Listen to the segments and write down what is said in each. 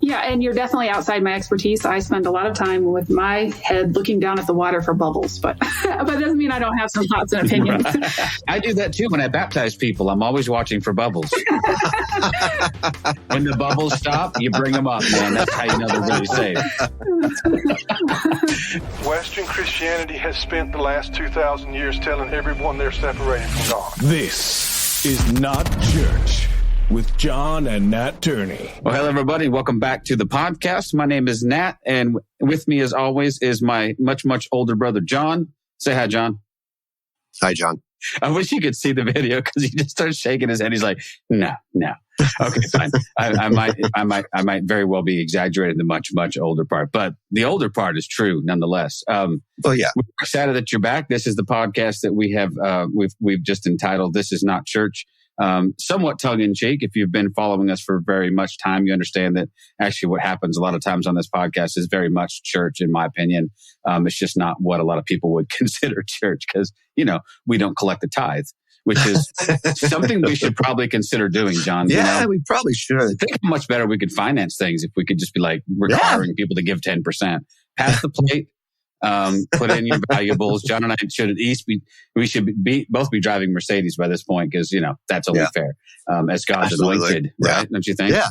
Yeah, and you're definitely outside my expertise. I spend a lot of time with my head looking down at the water for bubbles, but that doesn't mean I don't have some thoughts and opinions. I do that too when I baptize people. I'm always watching for bubbles. When the bubbles stop, you bring them up, man. That's how you know they're really safe. Western Christianity has spent the last 2,000 years telling everyone they're separated from God. This is Not Church with John and Nat Turney. Well, hello, everybody. Welcome back to the podcast. My name is Nat, and with me, as always, is my much, much older brother, John. Say hi, John. Hi, John. I wish you could see the video because he just starts shaking his head. He's like, no. Okay, fine. I might very well be exaggerating the much, much older part, but the older part is true nonetheless. Yeah. We're excited that you're back. This is the podcast that we have, we've just entitled, This Is Not Church. Somewhat tongue-in-cheek. If you've been following us for very much time, you understand that actually what happens a lot of times on this podcast is very much church, in my opinion. It's just not what a lot of people would consider church because, we don't collect the tithe, which is something we should probably consider doing, John. Yeah, we probably should. Think how much better we could finance things if we could just be like requiring people to give 10%. Pass the plate. Put in your valuables. John and I should at least both be driving Mercedes by this point because that's only fair. As God's anointed, right? Don't you think? Yeah.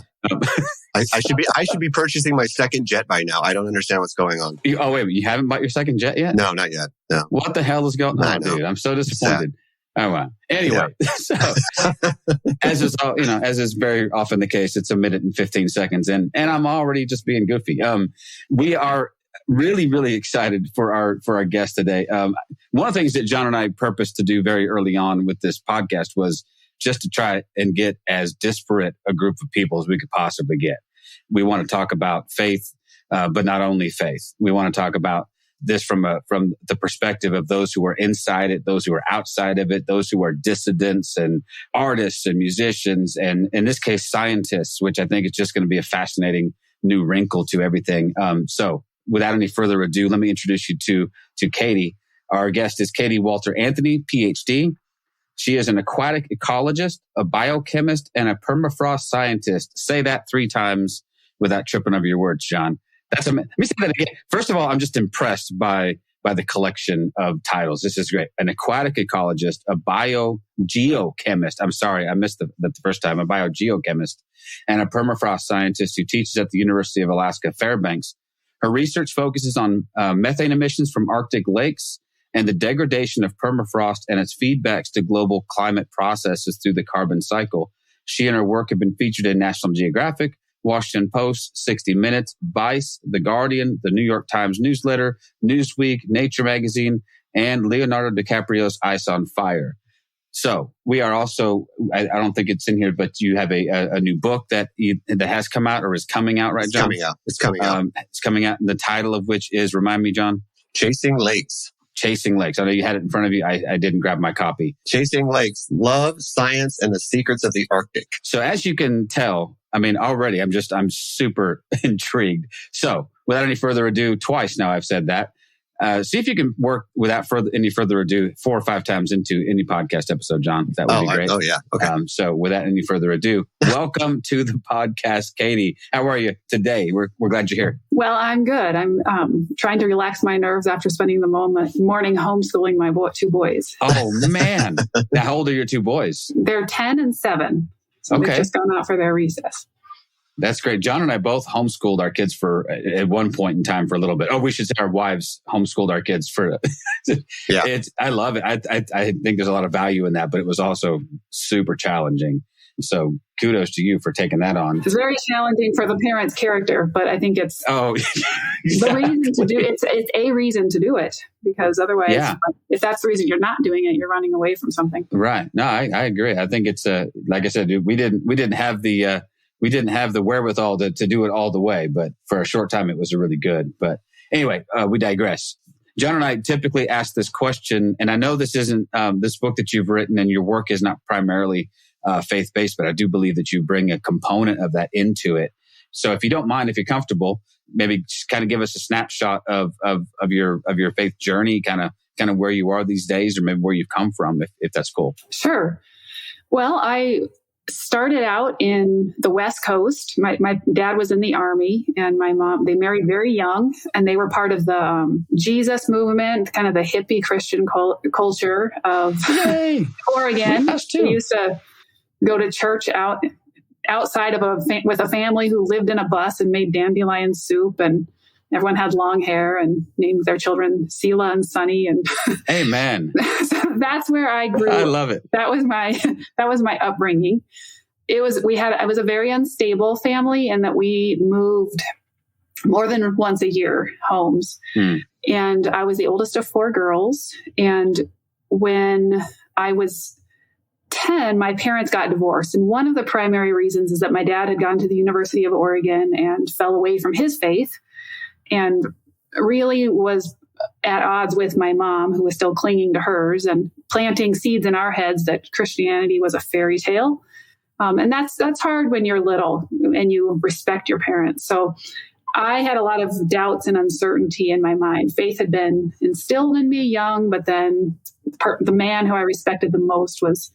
I should be purchasing my second jet by now. I don't understand what's going on. Wait, you haven't bought your second jet yet? No, not yet. No. What the hell is going on, dude? I'm so disappointed. Oh wow. Anyway, so as is very often the case, it's a minute and 15 seconds in, and I'm already just being goofy. We are really, really excited for our guest today. One of the things that John and I purposed to do very early on with this podcast was just to try and get as disparate a group of people as we could possibly get. We want to talk about faith, but not only faith. We want to talk about this from the perspective of those who are inside it, those who are outside of it, those who are dissidents and artists and musicians, and in this case, scientists, which I think is just going to be a fascinating new wrinkle to everything. So without any further ado, let me introduce you to Katey. Our guest is Katey Walter Anthony PhD. She is an aquatic ecologist, a biochemist, and a permafrost scientist. Say that 3 times without tripping over your words, John. Let me say that again. First of all, I'm just impressed by the collection of titles. This is great. An aquatic ecologist, a biogeochemist. I'm sorry, I missed the first time. A biogeochemist and a permafrost scientist who teaches at the University of Alaska Fairbanks. Her research focuses on methane emissions from Arctic lakes and the degradation of permafrost and its feedbacks to global climate processes through the carbon cycle. She and her work have been featured in National Geographic, Washington Post, 60 Minutes, Vice, The Guardian, the New York Times newsletter, Newsweek, Nature Magazine, and Leonardo DiCaprio's Ice on Fire. So we are also, I don't think it's in here, but you have a new book that has come out or is coming out, right, John? It's coming out. It's coming out. The title of which is, remind me, John? Chasing Lakes. Chasing Lakes. I know you had it in front of you. I didn't grab my copy. Chasing Lakes, Love, Science, and the Secrets of the Arctic. So as you can tell, already I'm super intrigued. So without any further ado, twice now I've said that. See if you can work without any further ado 4 or 5 times into any podcast episode, John. That would be great. Yeah. Okay. So without any further ado, welcome to the podcast, Katey. How are you today? We're glad you're here. Well, I'm good. I'm trying to relax my nerves after spending the morning homeschooling my 2 boys. Oh, man. Now, how old are your 2 boys? They're 10 and 7. So they've just gone out for their recess. That's great. John and I both homeschooled our kids at one point in time for a little bit. Oh, we should say our wives homeschooled our kids for. I love it. I think there's a lot of value in that, but it was also super challenging. So kudos to you for taking that on. It's very challenging for the parent's character, but I think it's the reason to do it. It's a reason to do it because otherwise, if that's the reason you're not doing it, you're running away from something. Right. No, I agree. I think it's like I said, dude, we didn't have the wherewithal to do it all the way, but for a short time, it was really good. But anyway, we digress. John and I typically ask this question, and I know this isn't this book that you've written and your work is not primarily faith-based, but I do believe that you bring a component of that into it. So if you don't mind, if you're comfortable, maybe just kind of give us a snapshot of your faith journey, kind of where you are these days, or maybe where you've come from, if that's cool. Sure. Well, I started out in the West Coast. My dad was in the Army, and my mom, they married very young, and they were part of the Jesus movement, kind of the hippie Christian culture of Oregon. They used to go to church outside of with a family who lived in a bus and made dandelion soup, and everyone had long hair and named their children Sela and Sunny. And amen. So that's where I grew. I love it. That was my upbringing. It was a very unstable family, in that we moved more than once a year homes. And I was the oldest of 4 girls. And when I was 10, my parents got divorced. And one of the primary reasons is that my dad had gone to the University of Oregon and fell away from his faith, and really was at odds with my mom, who was still clinging to hers and planting seeds in our heads that Christianity was a fairy tale. And that's hard when you're little and you respect your parents. So I had a lot of doubts and uncertainty in my mind. Faith had been instilled in me young, but then the man who I respected the most was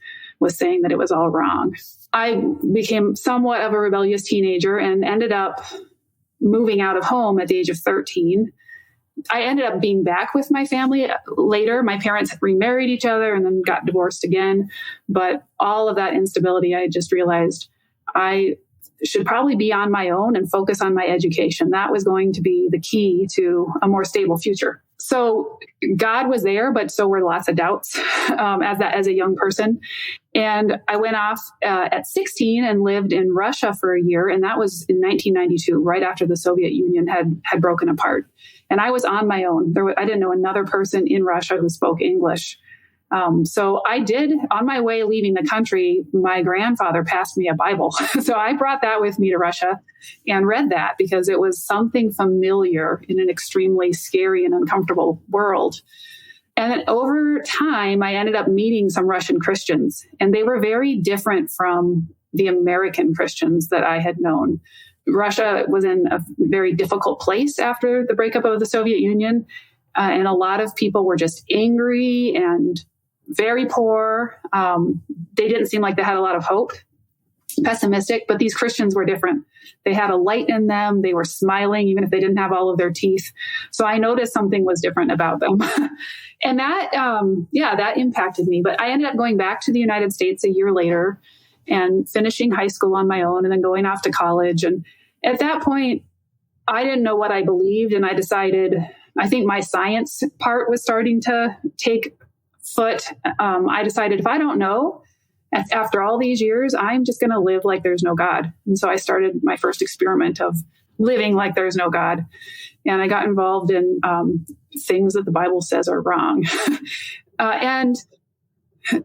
saying that it was all wrong. I became somewhat of a rebellious teenager and ended up moving out of home at the age of 13. I ended up being back with my family later. My parents had remarried each other and then got divorced again. But all of that instability, I just realized I should probably be on my own and focus on my education. That was going to be the key to a more stable future. So God was there, but so were lots of doubts as a young person. And I went off at 16 and lived in Russia for a year. And that was in 1992, right after the Soviet Union had broken apart. And I was on my own. I didn't know another person in Russia who spoke English. So I did, on my way leaving the country, my grandfather passed me a Bible. So I brought that with me to Russia and read that because it was something familiar in an extremely scary and uncomfortable world. And then over time, I ended up meeting some Russian Christians, and they were very different from the American Christians that I had known. Russia was in a very difficult place after the breakup of the Soviet Union. And a lot of people were just angry and very poor. They didn't seem like they had a lot of hope, pessimistic, but these Christians were different. They had a light in them. They were smiling, even if they didn't have all of their teeth. So I noticed something was different about them. And that, that impacted me. But I ended up going back to the United States a year later and finishing high school on my own and then going off to college. And at that point, I didn't know what I believed. And I decided, I think my science part was starting to take foot. I decided if I don't know, after all these years, I'm just going to live like there's no God. And so I started my first experiment of living like there's no God. And I got involved in things that the Bible says are wrong. And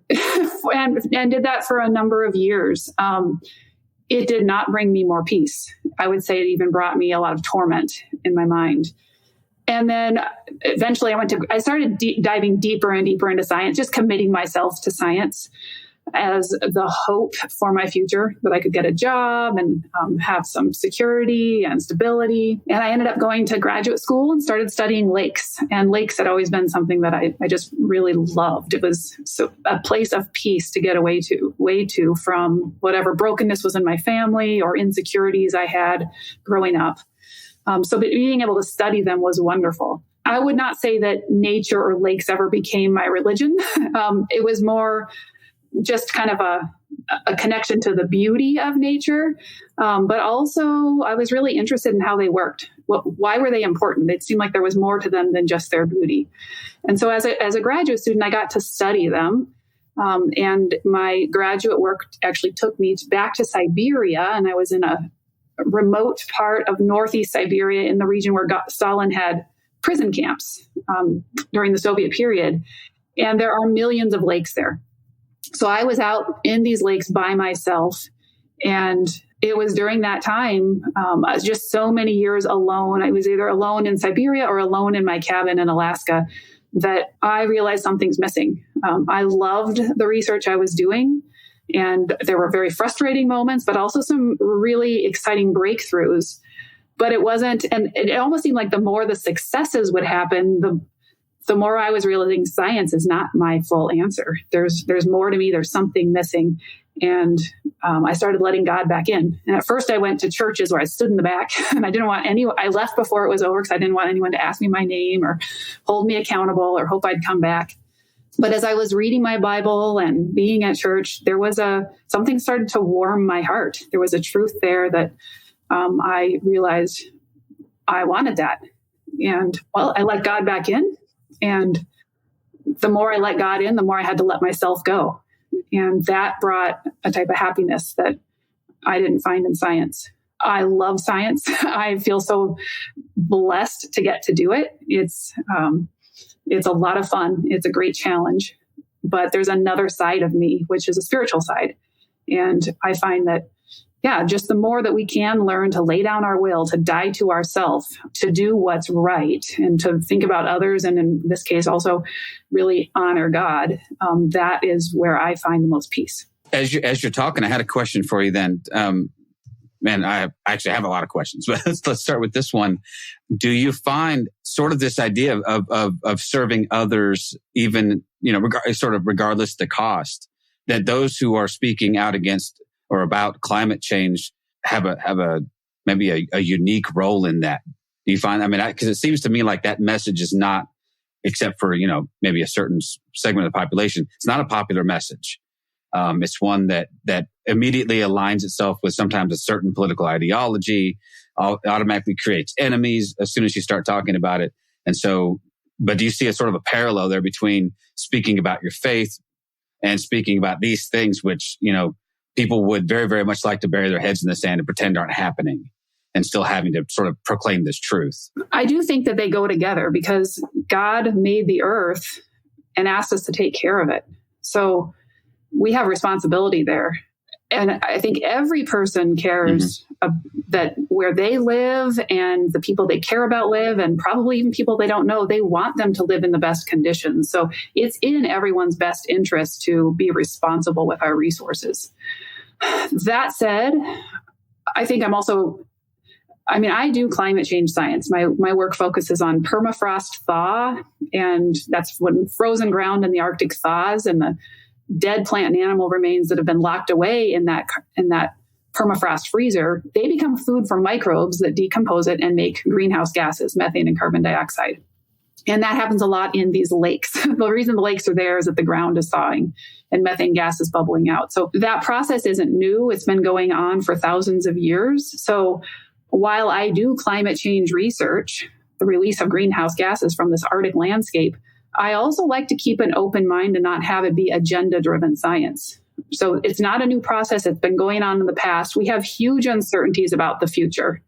did that for a number of years. It did not bring me more peace. I would say it even brought me a lot of torment in my mind. And then eventually I started diving deeper and deeper into science, just committing myself to science as the hope for my future, that I could get a job and have some security and stability. And I ended up going to graduate school and started studying lakes. And lakes had always been something that I just really loved. It was a place of peace to get away to from whatever brokenness was in my family or insecurities I had growing up. So being able to study them was wonderful. I would not say that nature or lakes ever became my religion. It was more just kind of a connection to the beauty of nature. But also I was really interested in how they worked. Why were they important? It seemed like there was more to them than just their beauty. And so as a graduate student, I got to study them. And my graduate work actually took me back to Siberia. And I was in a remote part of Northeast Siberia in the region where Stalin had prison camps during the Soviet period. And there are millions of lakes there. So I was out in these lakes by myself. And it was during that time, just so many years alone. I was either alone in Siberia or alone in my cabin in Alaska, that I realized something's missing. I loved the research I was doing. And there were very frustrating moments, but also some really exciting breakthroughs. But it wasn't, and it almost seemed like the more the successes would happen, the more I was realizing science is not my full answer. There's more to me. There's something missing. And I started letting God back in. And at first I went to churches where I stood in the back and I left before it was over because I didn't want anyone to ask me my name or hold me accountable or hope I'd come back. But as I was reading my Bible and being at church, there was something started to warm my heart. There was a truth there that I realized I wanted that. And I let God back in. And the more I let God in, the more I had to let myself go. And that brought a type of happiness that I didn't find in science. I love science. I feel so blessed to get to do it. It's a lot of fun. It's a great challenge. But there's another side of me, which is a spiritual side. And I find that, just the more that we can learn to lay down our will, to die to ourselves, to do what's right, and to think about others, and in this case also really honor God, that is where I find the most peace. As you're talking, I had a question for you then. Man, I actually have a lot of questions, but let's start with this one. Do you find sort of this idea of serving others, even, regardless of the cost, that those who are speaking out against or about climate change have maybe a unique role in that? Do you find, because it seems to me like that message is not, except for, maybe a certain segment of the population, it's not a popular message. It's one that immediately aligns itself with sometimes a certain political ideology, automatically creates enemies as soon as you start talking about it. And so, but do you see a sort of a parallel there between speaking about your faith and speaking about these things, which, people would very, very much like to bury their heads in the sand and pretend aren't happening, and still having to sort of proclaim this truth? I do think that they go together because God made the earth and asked us to take care of it. So we have responsibility there. And I think every person cares that where they live and the people they care about live, and probably even people they don't know, they want them to live in the best conditions. So it's in everyone's best interest to be responsible with our resources. That said, I think I do climate change science. My work focuses on permafrost thaw, and that's when frozen ground in the Arctic thaws, and the dead plant and animal remains that have been locked away in that permafrost freezer, they become food for microbes that decompose it and make greenhouse gases, methane and carbon dioxide. And that happens a lot in these lakes. The reason the lakes are there is that the ground is thawing and methane gas is bubbling out. So that process isn't new. It's been going on for thousands of years. So while I do climate change research, the release of greenhouse gases from this Arctic landscape, I also like to keep an open mind and not have it be agenda-driven science. So it's not a new process. It's been going on in the past. We have huge uncertainties about the future.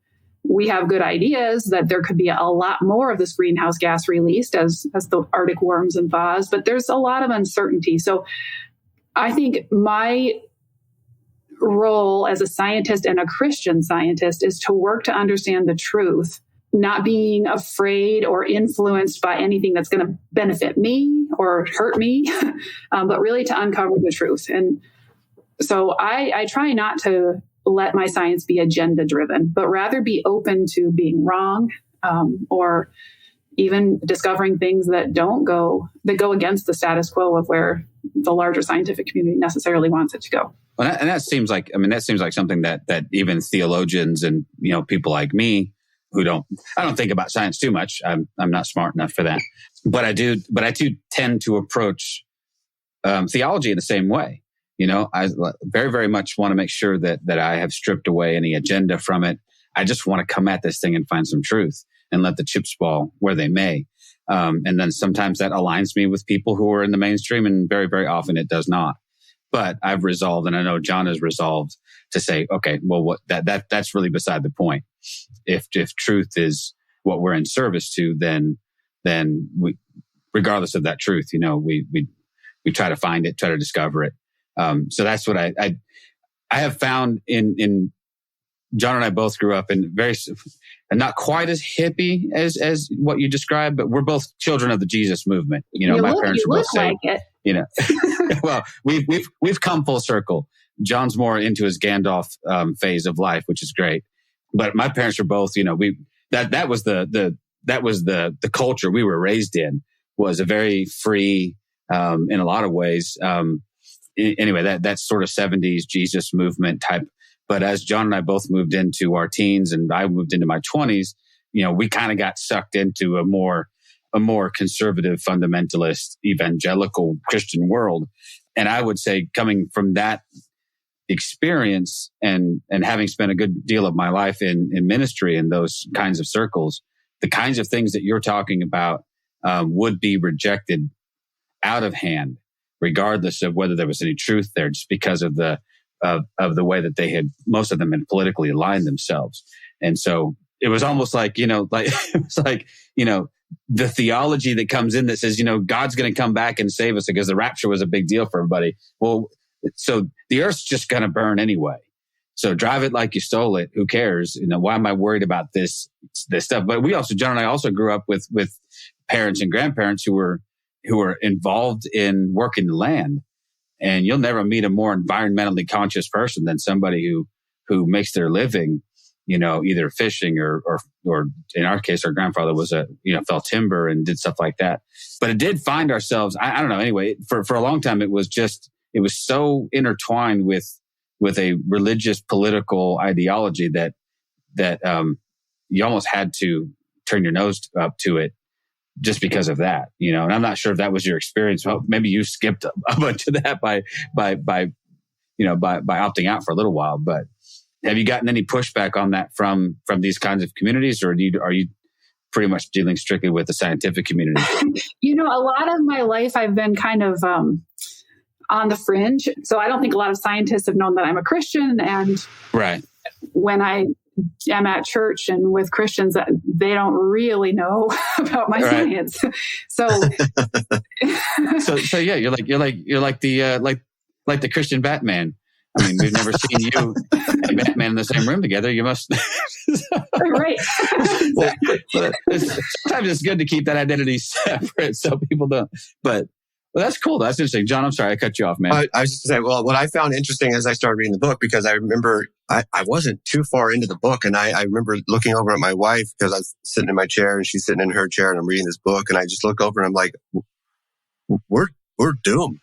We have good ideas that there could be a lot more of this greenhouse gas released as the Arctic warms and thaws, but there's a lot of uncertainty. So I think my role as a scientist and a Christian scientist is to work to understand the truth, not being afraid or influenced by anything that's going to benefit me or hurt me, but really to uncover the truth. And so I try not to let my science be agenda driven, but rather be open to being wrong, or even discovering things that go against the status quo of where the larger scientific community necessarily wants it to go. Well, and that seems like something that even theologians and, people like me who I don't think about science too much. I'm not smart enough for that, but I do tend to approach theology in the same way. I very, very much want to make sure that I have stripped away any agenda from it. I just want to come at this thing and find some truth and let the chips fall where they may. And then sometimes that aligns me with people who are in the mainstream, and very, very often it does not. But I've resolved, and I know John has resolved, to say, okay, well, that's really beside the point. If truth is what we're in service to, then we, regardless of that truth, we try to find it, try to discover it. So that's what I have found in John and I both grew up in and not quite as hippie as what you described, but we're both children of the Jesus movement. My parents were both saying, well, we've come full circle. John's more into his Gandalf phase of life, which is great. But my parents were both, that was the culture we were raised in, was a very free, in a lot of ways, anyway, that's sort of 70s Jesus movement type. But as John and I both moved into our teens and I moved into my 20s, we kind of got sucked into a more conservative, fundamentalist, evangelical Christian world. And I would say, coming from that experience and having spent a good deal of my life in ministry in those kinds of circles, the kinds of things that you're talking about would be rejected out of hand, regardless of whether there was any truth there, just because of the way that they had, most of them had politically aligned themselves. And so it was almost like, the theology that comes in that says, God's going to come back and save us because the rapture was a big deal for everybody. Well, so the earth's just going to burn anyway. So drive it like you stole it. Who cares? Why am I worried about this stuff? But John and I also grew up with parents and grandparents who were involved in working the land. And you'll never meet a more environmentally conscious person than somebody who makes their living, either fishing or in our case, our grandfather was fell timber and did stuff like that. But it did find ourselves, I don't know. Anyway, for a long time, it was so intertwined with a religious political ideology that you almost had to turn your nose up to it just because of that, and I'm not sure if that was your experience. Well, maybe you skipped a bunch of that by opting out for a little while, but have you gotten any pushback on that from these kinds of communities, or are you pretty much dealing strictly with the scientific community? A lot of my life I've been kind of on the fringe. So I don't think a lot of scientists have known that I'm a Christian. And right. When I am at church and with Christians, they don't really know about my science. So, so yeah, you're like the Christian Batman. I mean, we've never seen you and Batman in the same room together. You must. Right. Sometimes it's good to keep that identity separate so people don't. But that's cool. That's interesting. John, I'm sorry I cut you off, man. I was just going to say, well, what I found interesting as I started reading the book, because I remember I wasn't too far into the book, and I remember looking over at my wife because I was sitting in my chair and she's sitting in her chair and I'm reading this book, and I just look over and I'm like, we're doomed.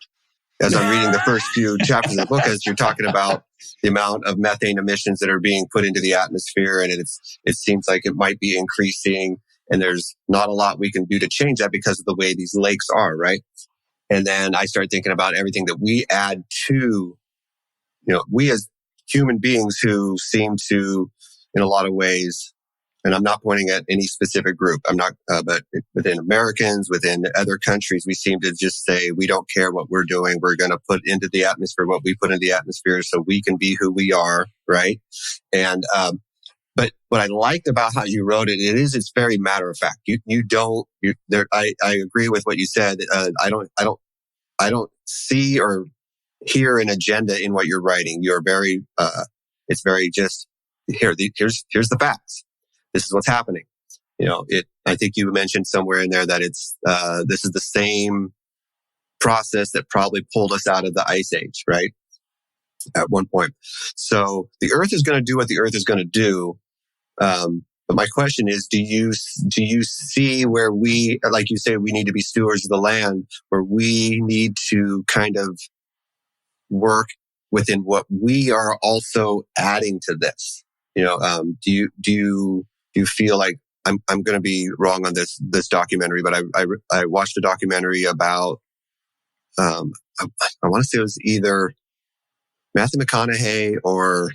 As I'm reading the first few chapters of the book, as you're talking about the amount of methane emissions that are being put into the atmosphere, and it seems like it might be increasing, and there's not a lot we can do to change that because of the way these lakes are, right? And then I started thinking about everything that we add to, we as human beings who seem to, in a lot of ways, and I'm not pointing at any specific group, but within Americans, within other countries, we seem to just say, we don't care what we're doing. We're going to put into the atmosphere what we put into the atmosphere so we can be who we are, right? And, but what I liked about how you wrote it's very matter of fact. I agree with what you said. I don't see or hear an agenda in what you're writing. You're very, it's very just, here's the facts. This is what's happening. I think you mentioned somewhere in there that this is the same process that probably pulled us out of the ice age, right? At one point. So the earth is going to do what the earth is going to do. But my question is, do you see where we, like you say, we need to be stewards of the land, where we need to kind of work within what we are also adding to this? Do you feel like I'm going to be wrong on this documentary, but I watched a documentary about, I want to say it was either Matthew McConaughey or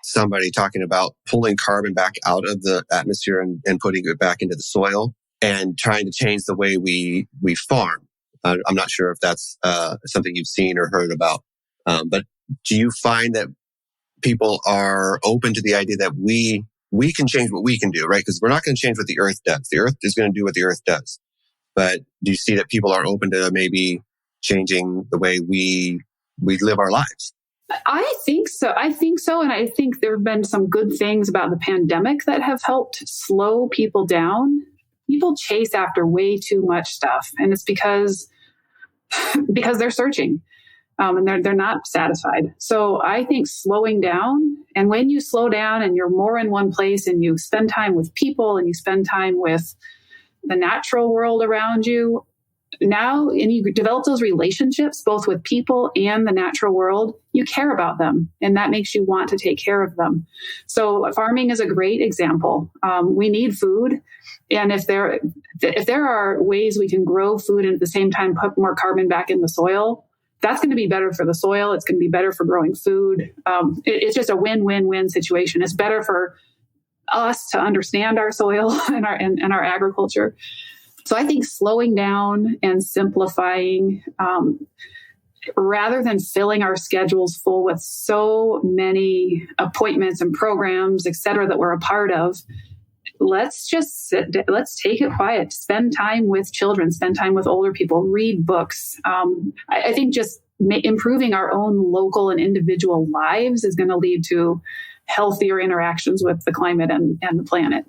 somebody talking about pulling carbon back out of the atmosphere and putting it back into the soil and trying to change the way we farm. I'm not sure if that's something you've seen or heard about. But do you find that people are open to the idea that we can change what we can do, right? Because we're not going to change what the earth does. The earth is going to do what the earth does. But do you see that people are open to maybe changing the way we live our lives? I think so. And I think there have been some good things about the pandemic that have helped slow people down. People chase after way too much stuff. And it's because they're searching. And they're not satisfied. So I think slowing down, and when you slow down and you're more in one place and you spend time with people and you spend time with the natural world around you, now, and you develop those relationships both with people and the natural world, you care about them, and that makes you want to take care of them. So farming is a great example. We need food, and if there are ways we can grow food and at the same time put more carbon back in the soil, that's going to be better for the soil. It's going to be better for growing food. It's just a win-win-win situation. It's better for us to understand our soil and our agriculture. So I think slowing down and simplifying, rather than filling our schedules full with so many appointments and programs, et cetera, that we're a part of, let's just let's take it quiet, spend time with children, spend time with older people, read books. I think just improving our own local and individual lives is going to lead to healthier interactions with the climate and the planet.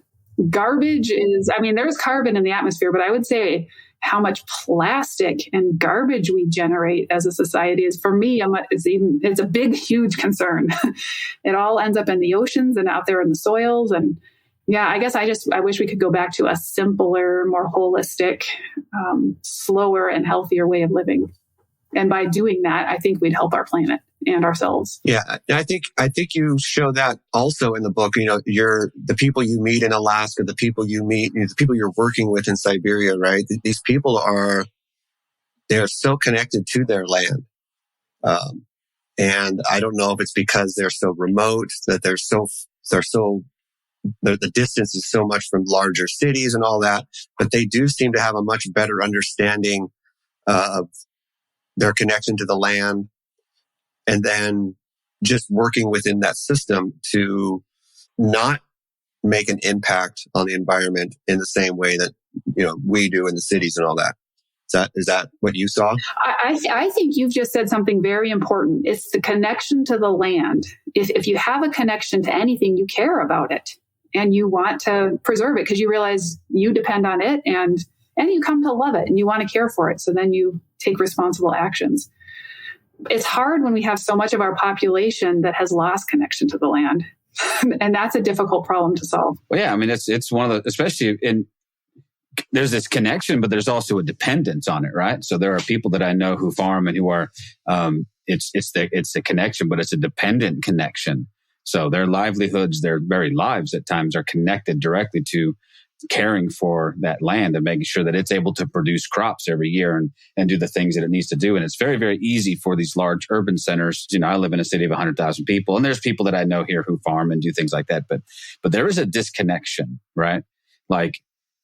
Garbage there's carbon in the atmosphere, but I would say how much plastic and garbage we generate as a society is, for me, it's a big, huge concern. It all ends up in the oceans and out there in the soils. And yeah, I guess I wish we could go back to a simpler, more holistic, slower and healthier way of living. And by doing that, I think we'd help our planet and ourselves. Yeah, I think you show that also in the book. You know, the people you meet in Alaska, the people you meet, the people you're working with in Siberia, right? These people they're so connected to their land, and I don't know if it's because they're so remote that the distance is so much from larger cities and all that, but they do seem to have a much better understanding of their connection to the land, and then just working within that system to not make an impact on the environment in the same way that, we do in the cities and all that. Is that what you saw? I think you've just said something very important. It's the connection to the land. If you have a connection to anything, you care about it and you want to preserve it because you realize you depend on it and you come to love it and you want to care for it. So then you take responsible actions. It's hard when we have so much of our population that has lost connection to the land. And that's a difficult problem to solve. Well, yeah, it's one of the, especially there's this connection, but there's also a dependence on it, right? So there are people that I know who farm and who are, it's the connection, but it's a dependent connection. So their livelihoods, their very lives at times are connected directly to caring for that land and making sure that it's able to produce crops every year and do the things that it needs to do. And it's very, very easy for these large urban centers. I live in a city of 100,000 people, and there's people that I know here who farm and do things like that. But there is a disconnection, right? Like,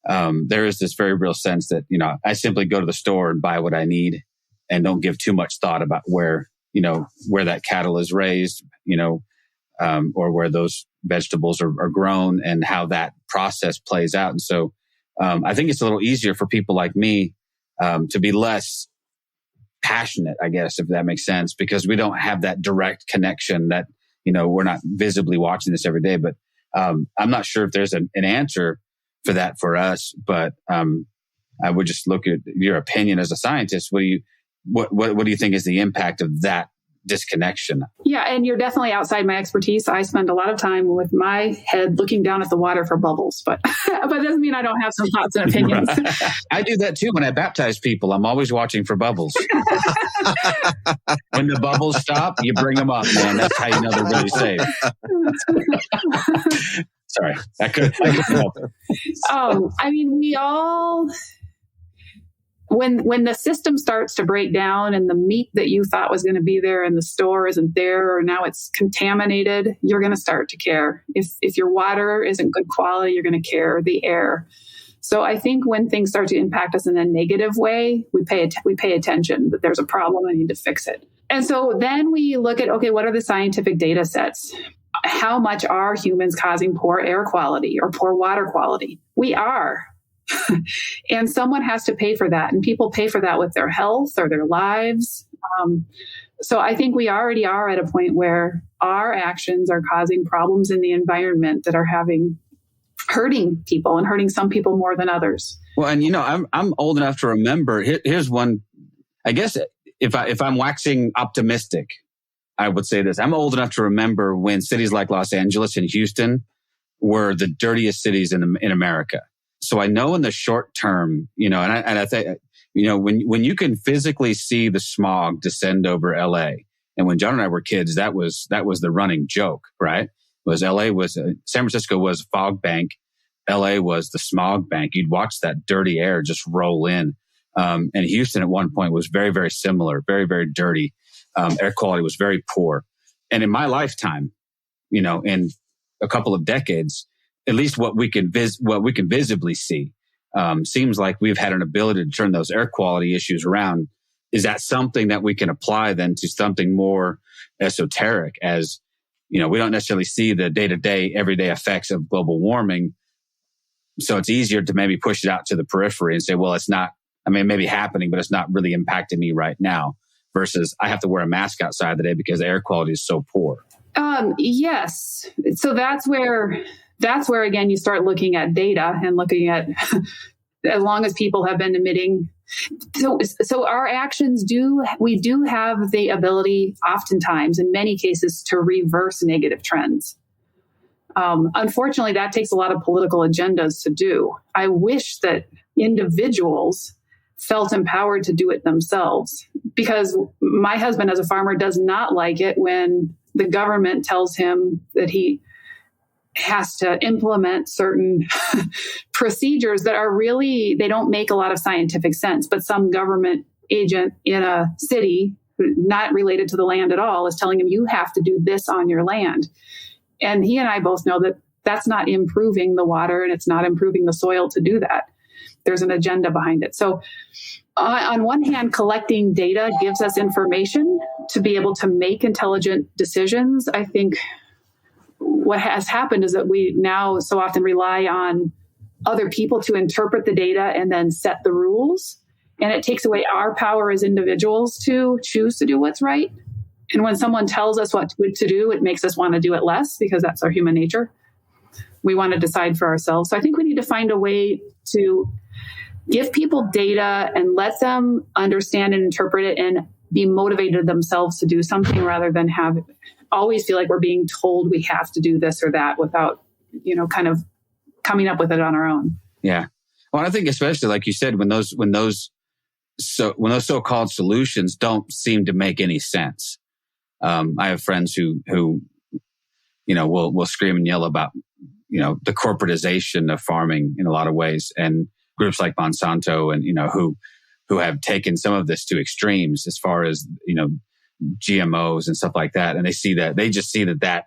there is this very real sense that, I simply go to the store and buy what I need and don't give too much thought about where that cattle is raised, or where those vegetables are grown and how that process plays out. And so I think it's a little easier for people like me to be less passionate, I guess, if that makes sense, because we don't have that direct connection that, we're not visibly watching this every day. But I'm not sure if there's an answer for that for us. But I would just look at your opinion as a scientist. What do you think is the impact of that disconnection? Yeah, and you're definitely outside my expertise. I spend a lot of time with my head looking down at the water for bubbles, but it doesn't mean I don't have some thoughts and opinions. I do that too when I baptize people. I'm always watching for bubbles. When the bubbles stop, you bring them up, man. That's how you know they're really safe. Sorry, I couldn't help it. We all... When the system starts to break down and the meat that you thought was going to be there in the store isn't there, or now it's contaminated, you're going to start to care. If your water isn't good quality, you're going to care. The air. So I think when things start to impact us in a negative way, we pay attention that there's a problem and need to fix it. And so then we look at, okay, what are the scientific data sets? How much are humans causing poor air quality or poor water quality? We are. And someone has to pay for that. And people pay for that with their health or their lives. So I think we already are at a point where our actions are causing problems in the environment that are hurting people and hurting some people more than others. Well, and I'm old enough to remember. Here's one. I guess if I'm waxing optimistic, I would say this. I'm old enough to remember when cities like Los Angeles and Houston were the dirtiest cities in America. So I know in the short term, and I think, when you can physically see the smog descend over LA, and when John and I were kids, that was the running joke, right? San Francisco was a fog bank. LA was the smog bank. You'd watch that dirty air just roll in. And Houston at one point was very, very similar, very, very dirty. Air quality was very poor. And in my lifetime, in a couple of decades, at least what we can visibly see, seems like we've had an ability to turn those air quality issues around. Is that something that we can apply then to something more esoteric? As we don't necessarily see the day-to-day, everyday effects of global warming. So it's easier to maybe push it out to the periphery and say, well, it's not, it may be happening, but it's not really impacting me right now, versus I have to wear a mask outside the day because the air quality is so poor. Yes. So that's where again, you start looking at data and looking at as long as people have been emitting. So our actions we do have the ability oftentimes in many cases to reverse negative trends. Unfortunately, that takes a lot of political agendas to do. I wish that individuals felt empowered to do it themselves, because my husband as a farmer does not like it when the government tells him that he has to implement certain procedures that are really, they don't make a lot of scientific sense, but some government agent in a city not related to the land at all is telling him, you have to do this on your land. And he and I both know that that's not improving the water and it's not improving the soil to do that. There's an agenda behind it. So on one hand, collecting data gives us information to be able to make intelligent decisions. I think what has happened is that we now so often rely on other people to interpret the data and then set the rules. And it takes away our power as individuals to choose to do what's right. And when someone tells us what to do, it makes us want to do it less, because that's our human nature. We want to decide for ourselves. So I think we need to find a way to give people data and let them understand and interpret it and be motivated themselves to do something, rather than always feel like we're being told we have to do this or that without, kind of coming up with it on our own. Yeah. Well, I think especially like you said, when those so-called solutions don't seem to make any sense. I have friends who will scream and yell about, the corporatization of farming in a lot of ways, and groups like Monsanto and, who have taken some of this to extremes as far as, GMOs and stuff like that. And they just see that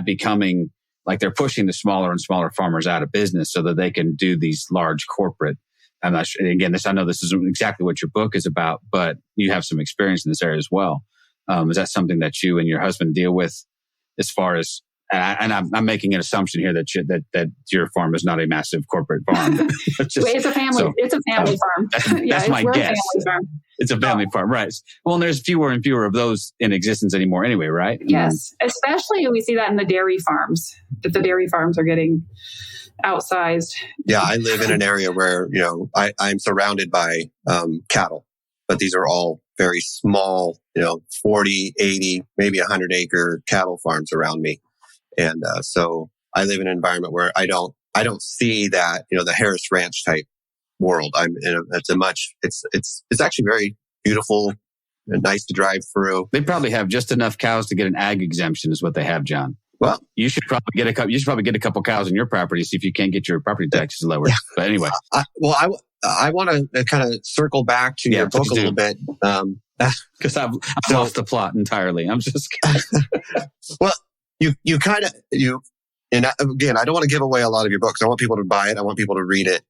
becoming like they're pushing the smaller and smaller farmers out of business so that they can do these large corporate. I'm not sure, again, I know this isn't exactly what your book is about, but you have some experience in this area as well. Is that something that you and your husband deal with as far as, and I'm making an assumption here that your farm is not a massive corporate farm. It's a family farm. That's my guess. It's a family farm, right? Well, and there's fewer and fewer of those in existence anymore anyway, right? Yes. Especially we see that in the dairy farms, that the dairy farms are getting outsized. Yeah, I live in an area where, I'm surrounded by cattle, but these are all very small, 40, 80, maybe 100-acre cattle farms around me. And so I live in an environment where I don't see that, the Harris Ranch type world. It's actually very beautiful and nice to drive through. They probably have just enough cows to get an ag exemption is what they have, John. Well, you should probably get a couple cows on your property, see if you can't get your property taxes lowered. Yeah. But anyway. I want to kind of circle back to your book a little bit. Because I've lost the plot entirely. I'm just kidding. Well, and again, I don't want to give away a lot of your books. I want people to buy it. I want people to read it,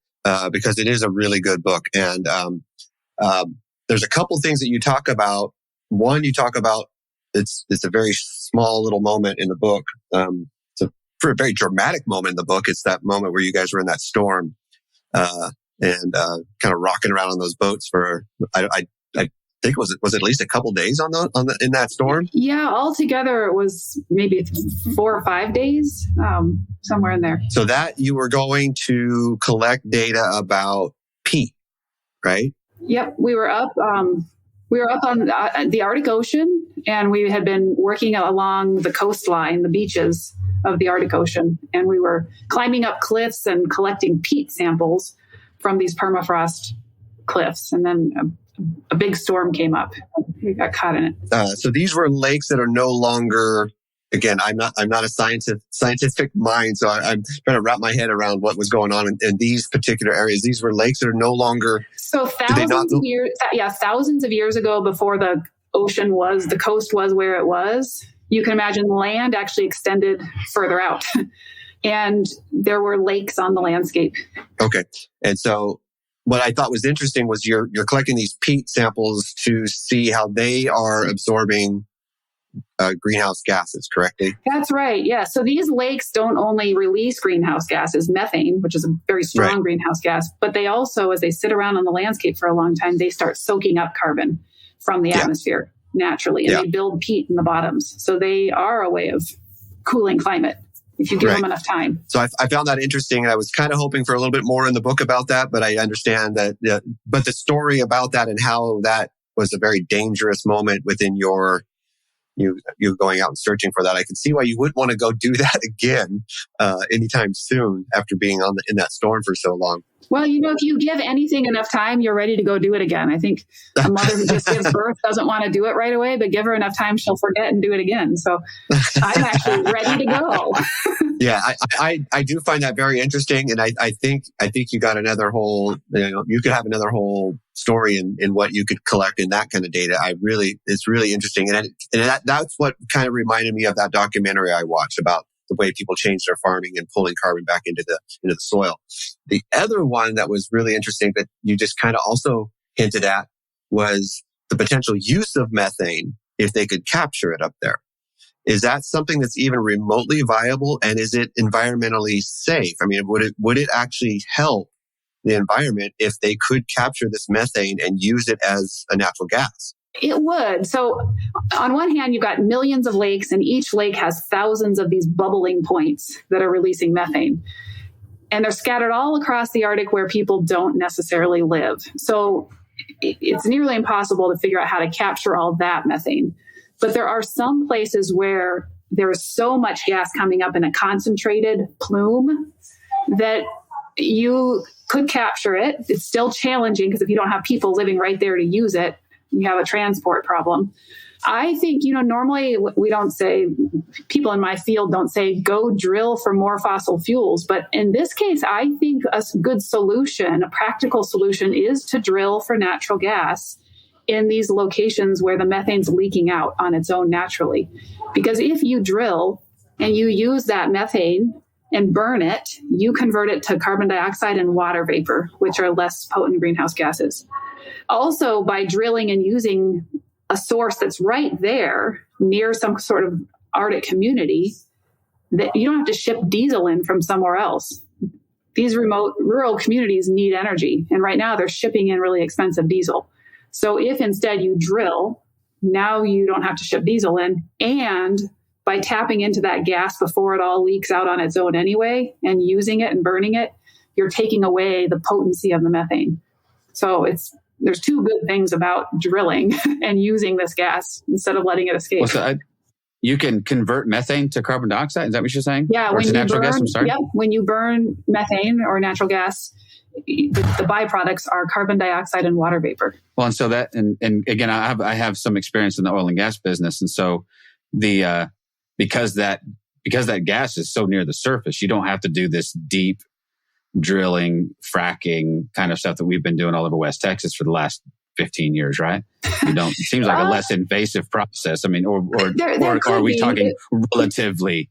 because it is a really good book. And, there's a couple things that you talk about. One, you talk about, it's a very small little moment in the book. It's a very dramatic moment in the book. It's that moment where you guys were in that storm, and kind of rocking around on those boats for, I think was it at least a couple days in that storm? Yeah, altogether it was maybe 4 or 5 days, somewhere in there. So that you were going to collect data about peat, right? Yep, we were up on the Arctic Ocean, and we had been working along the coastline, the beaches of the Arctic Ocean, and we were climbing up cliffs and collecting peat samples from these permafrost cliffs. And then a big storm came up. We got caught in it. So these were lakes that are no longer, again, I'm not a scientific mind, so I'm trying to wrap my head around what was going on in these particular areas. These were lakes that are no longer. So thousands of years ago, before the coast was where it was, you can imagine land actually extended further out. And there were lakes on the landscape. Okay. And so what I thought was interesting was you're collecting these peat samples to see how they are absorbing greenhouse gases, correctly? That's right. Yeah. So these lakes don't only release greenhouse gases, methane, which is a very strong greenhouse gas, but they also, as they sit around on the landscape for a long time, they start soaking up carbon from the atmosphere naturally, and they build peat in the bottoms. So they are a way of cooling climate if you give them enough time. So I found that interesting. And I was kind of hoping for a little bit more in the book about that, but I understand that. But the story about that and how that was a very dangerous moment within you going out and searching for that, I can see why you wouldn't want to go do that again anytime soon after being in that storm for so long. Well, if you give anything enough time, you're ready to go do it again. I think a mother who just gives birth doesn't want to do it right away, but give her enough time, she'll forget and do it again. So I'm actually ready to go. Yeah, I do find that very interesting. And I think you got another whole, you could have another whole story in what you could collect in that kind of data. It's really interesting. And that's what kind of reminded me of that documentary I watched about the way people change their farming and pulling carbon back into the soil. The other one that was really interesting that you just kind of also hinted at was the potential use of methane if they could capture it up there. Is that something that's even remotely viable? And is it environmentally safe? I mean, would it actually help the environment if they could capture this methane and use it as a natural gas? It would. So on one hand, you've got millions of lakes, and each lake has thousands of these bubbling points that are releasing methane. And they're scattered all across the Arctic where people don't necessarily live. So it's nearly impossible to figure out how to capture all that methane. But there are some places where there's so much gas coming up in a concentrated plume that you could capture it. It's still challenging because if you don't have people living right there to use it, you have a transport problem. I think, normally we don't say, people in my field don't say, go drill for more fossil fuels. But in this case, I think a good solution, a practical solution, is to drill for natural gas in these locations where the methane's leaking out on its own naturally. Because if you drill and you use that methane and burn it, you convert it to carbon dioxide and water vapor, which are less potent greenhouse gases. Also, by drilling and using a source that's right there near some sort of Arctic community, that you don't have to ship diesel in from somewhere else. These remote rural communities need energy, and right now they're shipping in really expensive diesel. So if instead you drill, now you don't have to ship diesel in, and by tapping into that gas before it all leaks out on its own anyway and using it and burning it, you're taking away the potency of the methane. So there's two good things about drilling and using this gas instead of letting it escape. Well, so you can convert methane to carbon dioxide? Is that what you're saying? Yeah. Or when you natural gas? I'm sorry. Yep. When you burn methane or natural gas, the byproducts are carbon dioxide and water vapor. Well, and so that, and again, I have some experience in the oil and gas business. And so because that gas is so near the surface, you don't have to do this deep drilling, fracking kind of stuff that we've been doing all over West Texas for the last 15 years, right? It seems like a less invasive process. I mean, or are we talking relatively?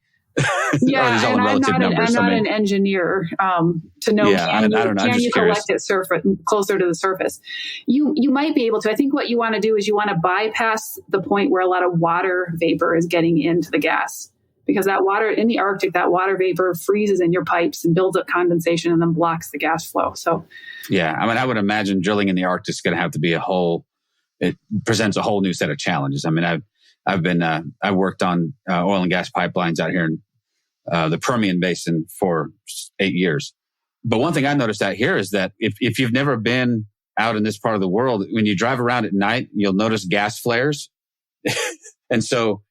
Yeah, and I'm not an engineer to know. Yeah, I don't know. Can you collect it closer to the surface? You might be able to. I think what you want to do is you want to bypass the point where a lot of water vapor is getting into the gas. Because that water in the Arctic, that water vapor freezes in your pipes and builds up condensation and then blocks the gas flow. So, yeah, I mean, I would imagine drilling in the Arctic is going to have to be it presents a whole new set of challenges. I mean, I worked on oil and gas pipelines out here in the Permian Basin for 8 years. But one thing I noticed out here is that if you've never been out in this part of the world, when you drive around at night, you'll notice gas flares. And so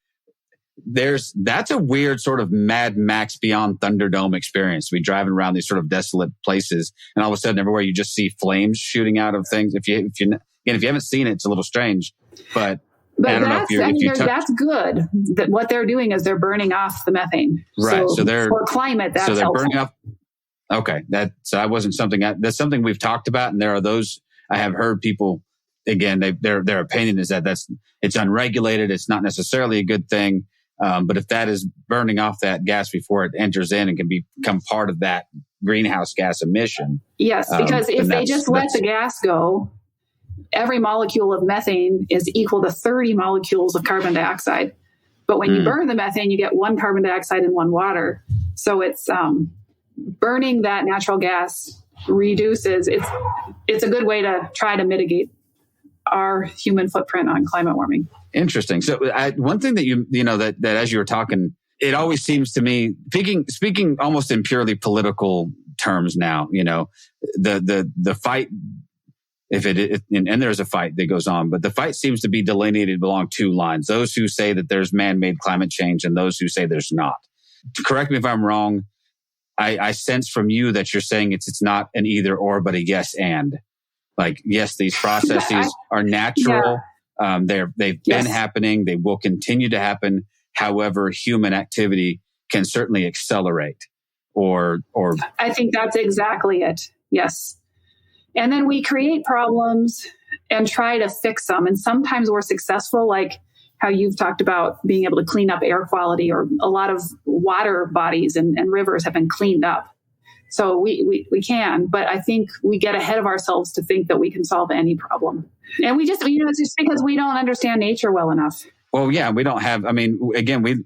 that's a weird sort of Mad Max Beyond Thunderdome experience. We driving around these sort of desolate places, and all of a sudden, everywhere you just see flames shooting out of things. If you haven't seen it, it's a little strange. But I don't know that's good. That what they're doing is they're burning off the methane. Right. So they're for climate. That's helpful. Burning off. Okay, that's something we've talked about, and there are those I have heard people. Again, their opinion is that it's unregulated. It's not necessarily a good thing. But if that is burning off that gas before it enters in and can become part of that greenhouse gas emission. Yes, because if they just let the gas go, every molecule of methane is equal to 30 molecules of carbon dioxide. But when you burn the methane, you get 1 carbon dioxide and 1 water. So it's burning that natural gas reduces. It's a good way to try to mitigate our human footprint on climate warming. Interesting. So one thing that that as you were talking, it always seems to me, speaking almost in purely political terms now, the fight, and there's a fight that goes on, but the fight seems to be delineated along 2 lines. Those who say that there's man-made climate change and those who say there's not. Correct me if I'm wrong. I sense from you that you're saying it's not an either or, but a yes and. Like, yes, these processes are natural. Yeah. They've been happening. They will continue to happen. However, human activity can certainly accelerate or I think that's exactly it. Yes. And then we create problems and try to fix them. And sometimes we're successful, like how you've talked about being able to clean up air quality, or a lot of water bodies and rivers have been cleaned up. So we can, but I think we get ahead of ourselves to think that we can solve any problem. And we just, it's just because we don't understand nature well enough. Well, yeah, we don't have, again,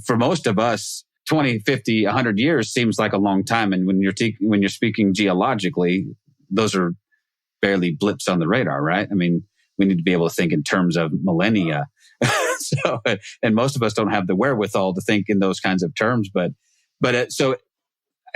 for most of us, 20, 50, 100 years seems like a long time. And when you're speaking geologically, those are barely blips on the radar, right? I mean, we need to be able to think in terms of millennia. And most of us don't have the wherewithal to think in those kinds of terms. So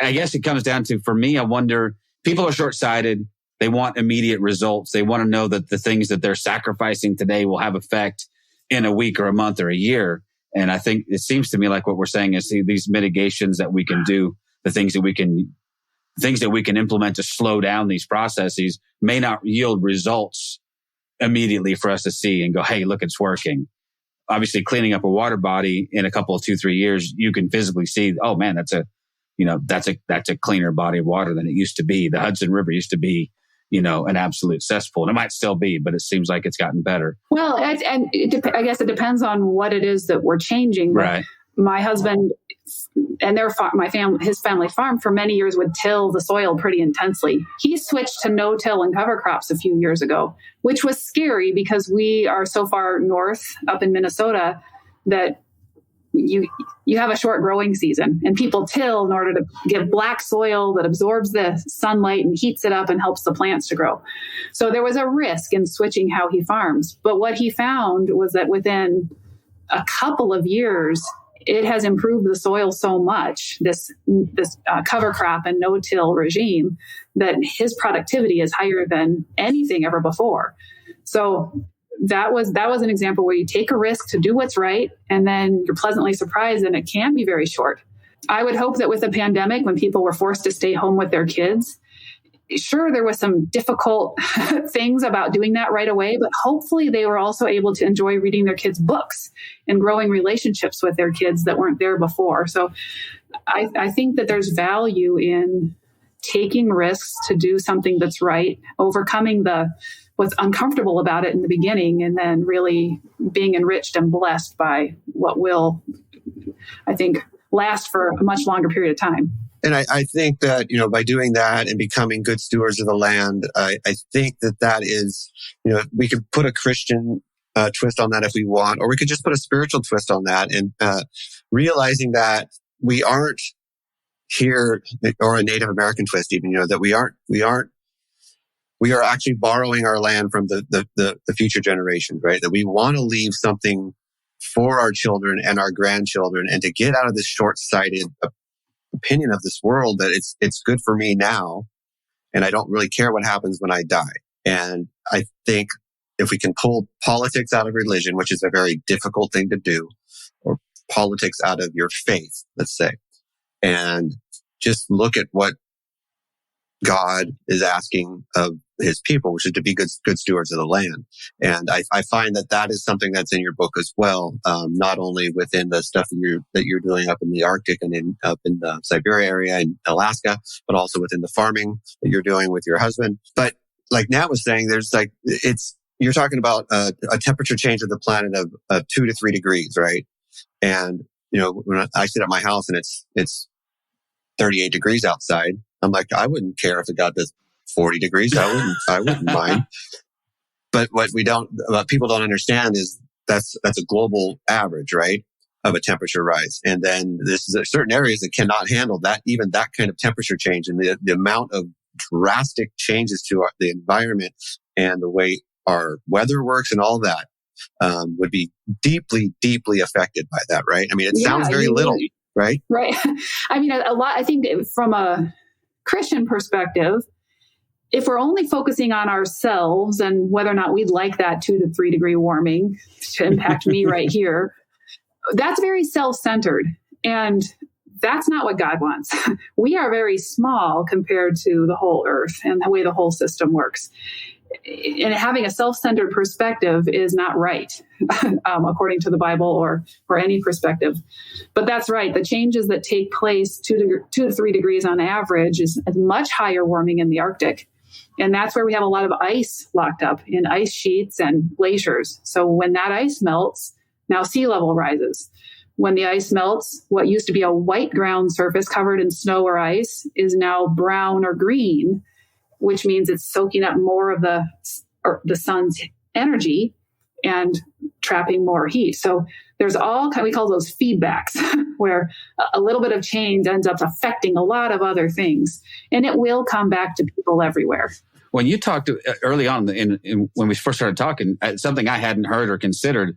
I guess it comes down to, for me, I wonder, people are short-sighted. They want immediate results. They want to know that the things that they're sacrificing today will have effect in a week or a month or a year. And I think it seems to me like what we're saying is these mitigations that we can do, the things that we can implement to slow down these processes may not yield results immediately for us to see and go, hey, look, it's working. Obviously, cleaning up a water body in a couple of 2-3 years, you can physically see, oh man, that's a cleaner body of water than it used to be. The Hudson River used to be, an absolute cesspool. And it might still be, but it seems like it's gotten better. Well, I guess it depends on what it is that we're changing. Right. My husband and his family farm for many years would till the soil pretty intensely. He switched to no-till and cover crops a few years ago, which was scary because we are so far north up in Minnesota that you have a short growing season, and people till in order to get black soil that absorbs the sunlight and heats it up and helps the plants to grow. So there was a risk in switching how he farms. But what he found was that within a couple of years, it has improved the soil so much, this cover crop and no-till regime, that his productivity is higher than anything ever before. So that was an example where you take a risk to do what's right, and then you're pleasantly surprised, and it can be very short. I would hope that with the pandemic, when people were forced to stay home with their kids, sure, there was some difficult things about doing that right away, but hopefully they were also able to enjoy reading their kids' books and growing relationships with their kids that weren't there before. So I think that there's value in taking risks to do something that's right, overcoming what's uncomfortable about it in the beginning, and then really being enriched and blessed by what will, I think, last for a much longer period of time. And I think that, by doing that and becoming good stewards of the land, I think that is, we could put a Christian twist on that if we want, or we could just put a spiritual twist on that, and realizing that we aren't here, or a Native American twist even, that we are actually borrowing our land from the future generations, right? That we want to leave something for our children and our grandchildren, and to get out of this short-sighted opinion of this world that it's good for me now, and I don't really care what happens when I die. And I think if we can pull politics out of religion, which is a very difficult thing to do, or politics out of your faith, let's say, and just look at what God is asking of his people, which is to be good stewards of the land. And I find that is something that's in your book as well, not only within the stuff that you're doing up in the Arctic and up in the Siberia area in Alaska, but also within the farming that you're doing with your husband. But like Nat was saying, you're talking about a temperature change of the planet of 2 to 3 degrees, right? And when I sit at my house and it's 38 degrees outside, I'm like, I wouldn't care if it got to 40 degrees. I wouldn't mind. But what people don't understand is that's a global average, right? Of a temperature rise. And then this is certain areas that cannot handle that, even that kind of temperature change, and the amount of drastic changes to the environment and the way our weather works and all that, would be deeply, deeply affected by that, right? I mean, it sounds very little, right? Right. I mean, a lot, I think from a Christian perspective, if we're only focusing on ourselves and whether or not we'd like that 2 to 3 degree warming to impact me right here, that's very self-centered. And that's not what God wants. We are very small compared to the whole earth and the way the whole system works. And having a self-centered perspective is not right, according to the Bible or any perspective. But that's right. The changes that take place 2 to 3 degrees on average is much higher warming in the Arctic. And that's where we have a lot of ice locked up in ice sheets and glaciers. So when that ice melts, now sea level rises. When the ice melts, what used to be a white ground surface covered in snow or ice is now brown or green, which means it's soaking up more of the sun's energy and trapping more heat. So there's we call those feedbacks, where a little bit of change ends up affecting a lot of other things, and it will come back to people everywhere. When you talked early on when we first started talking, something I hadn't heard or considered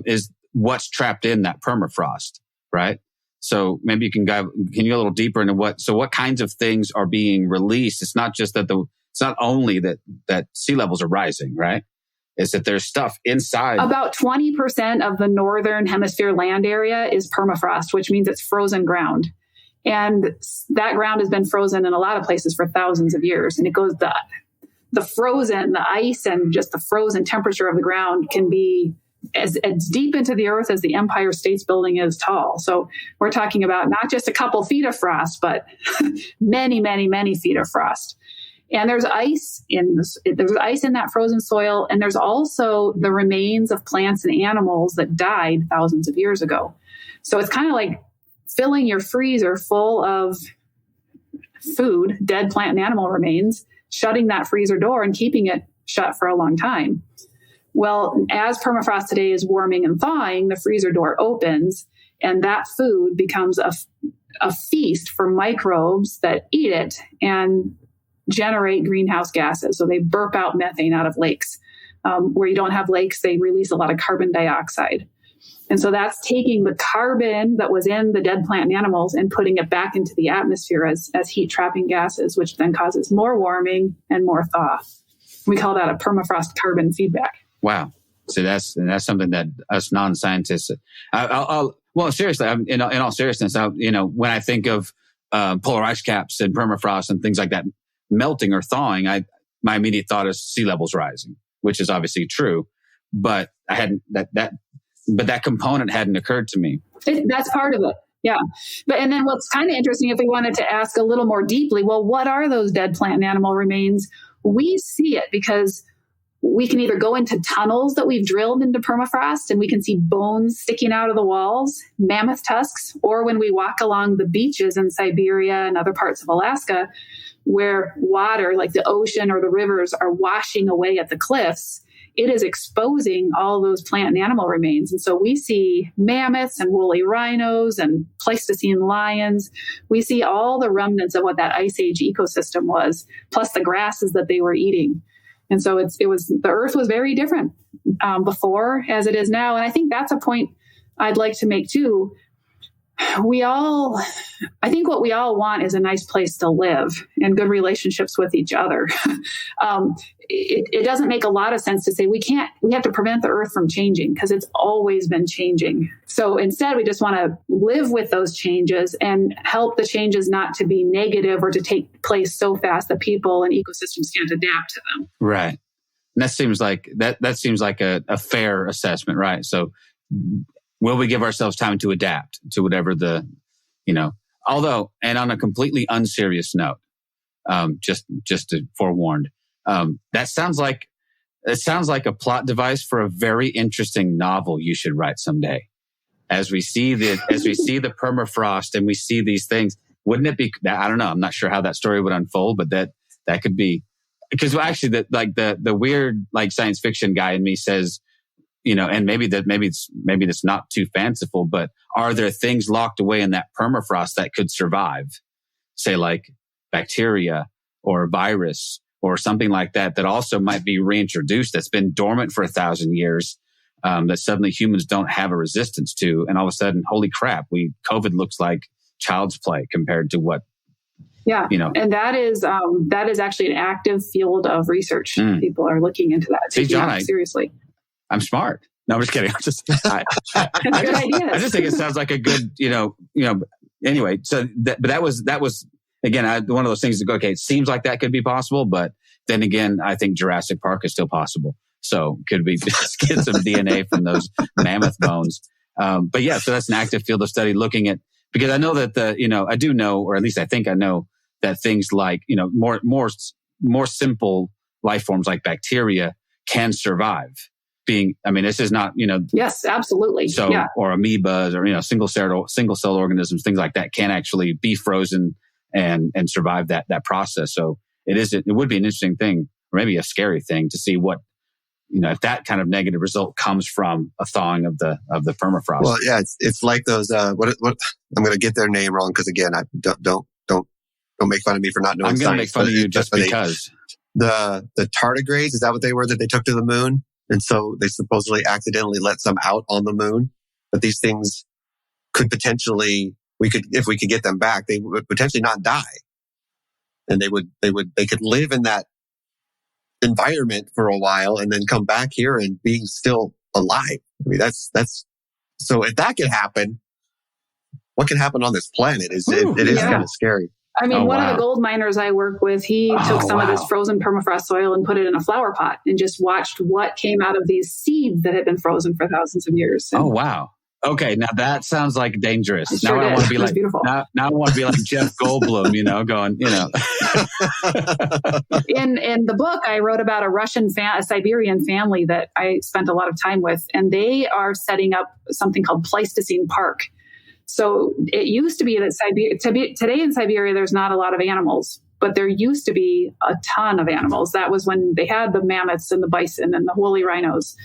is what's trapped in that permafrost, right? So maybe you can go a little deeper into what kinds of things are being released. It's not just it's not only that sea levels are rising, right? It's that there's stuff inside. About 20% of the northern hemisphere land area is permafrost, which means it's frozen ground. And that ground has been frozen in a lot of places for thousands of years. And it goes, the ice and just the frozen temperature of the ground can be as deep into the earth as the Empire State Building is tall. So we're talking about not just a couple feet of frost, but many, many, many feet of frost. And there's ice in that frozen soil. And there's also the remains of plants and animals that died thousands of years ago. So it's kind of like filling your freezer full of food, dead plant and animal remains, shutting that freezer door and keeping it shut for a long time. Well, as permafrost today is warming and thawing, the freezer door opens and that food becomes a feast for microbes that eat it and generate greenhouse gases. So they burp out methane out of lakes. Where you don't have lakes, they release a lot of carbon dioxide. And so that's taking the carbon that was in the dead plant and animals and putting it back into the atmosphere as heat trapping gases, which then causes more warming and more thaw. We call that a permafrost carbon feedback. Wow. So that's something that us non-scientists, seriously, in all seriousness, when I think of polar ice caps and permafrost and things like that melting or thawing, my immediate thought is sea levels rising, which is obviously true, but I hadn't that component hadn't occurred to me. That's part of it. Yeah. And then what's kind of interesting, if we wanted to ask a little more deeply, well, what are those dead plant and animal remains? We see it because we can either go into tunnels that we've drilled into permafrost and we can see bones sticking out of the walls, mammoth tusks, or when we walk along the beaches in Siberia and other parts of Alaska where water like the ocean or the rivers are washing away at the cliffs, it is exposing all those plant and animal remains. And so we see mammoths and woolly rhinos and Pleistocene lions. We see all the remnants of what that ice age ecosystem was, plus the grasses that they were eating. And so the earth was very different before as it is now. And I think that's a point I'd like to make too. I think what we all want is a nice place to live and good relationships with each other. It doesn't make a lot of sense to say we have to prevent the earth from changing because it's always been changing. So instead, we just want to live with those changes and help the changes not to be negative or to take place so fast that people and ecosystems can't adapt to them. Right. And that seems like a fair assessment, right? So will we give ourselves time to adapt to whatever although, and on a completely unserious note, just to forewarn, that sounds like a plot device for a very interesting novel you should write someday. As we see the permafrost and we see these things, wouldn't it be, I don't know, I'm not sure how that story would unfold, but that could be, because actually the weird science fiction guy in me says, and maybe it's not too fanciful, but are there things locked away in that permafrost that could survive, say like bacteria or a virus or something like that also might be reintroduced, that's been dormant for 1,000 years, that suddenly humans don't have a resistance to, and all of a sudden, holy crap, COVID looks like child's play compared to what. Yeah, and that is actually an active field of research. People are looking into that. See, John, seriously. I'm smart. No, I'm just kidding. I just think it sounds like a good, anyway. So, but that was again, one of those things that go, okay, it seems like that could be possible, but then again, I think Jurassic Park is still possible. So could we just get some DNA from those mammoth bones? But yeah, so that's an active field of study looking at, because I know that I do know, or at least I think I know that things like, more simple life forms like bacteria can survive. This is not, Yes, absolutely. So, yeah. Or amoebas or, single cell organisms, things like that can actually be frozen and survive that process. So it would be an interesting thing, or maybe a scary thing to see what, if that kind of negative result comes from a thawing of the permafrost. Well, yeah, it's like those, what I'm going to get their name wrong. Cause again, I don't make fun of me for not knowing. I'm going to make fun of you just because. The tardigrades, is that what they were that they took to the moon? And so they supposedly accidentally let some out on the moon. But these things could potentially, if we could get them back, they would potentially not die. And they could live in that environment for a while and then come back here and be still alive. That's, so if that could happen, what can happen on this planet it is kind of scary. One of the gold miners I work with, he took some of this frozen permafrost soil and put it in a flower pot and just watched what came out of these seeds that had been frozen for thousands of years. And wow. Okay, now that sounds like dangerous. Now I want to be like now I want to be like Jeff Goldblum, going, In the book, I wrote about a Siberian family that I spent a lot of time with, and they are setting up something called Pleistocene Park. So it used to be that today in Siberia, there's not a lot of animals, but there used to be a ton of animals. That was when they had the mammoths and the bison and the woolly rhinos.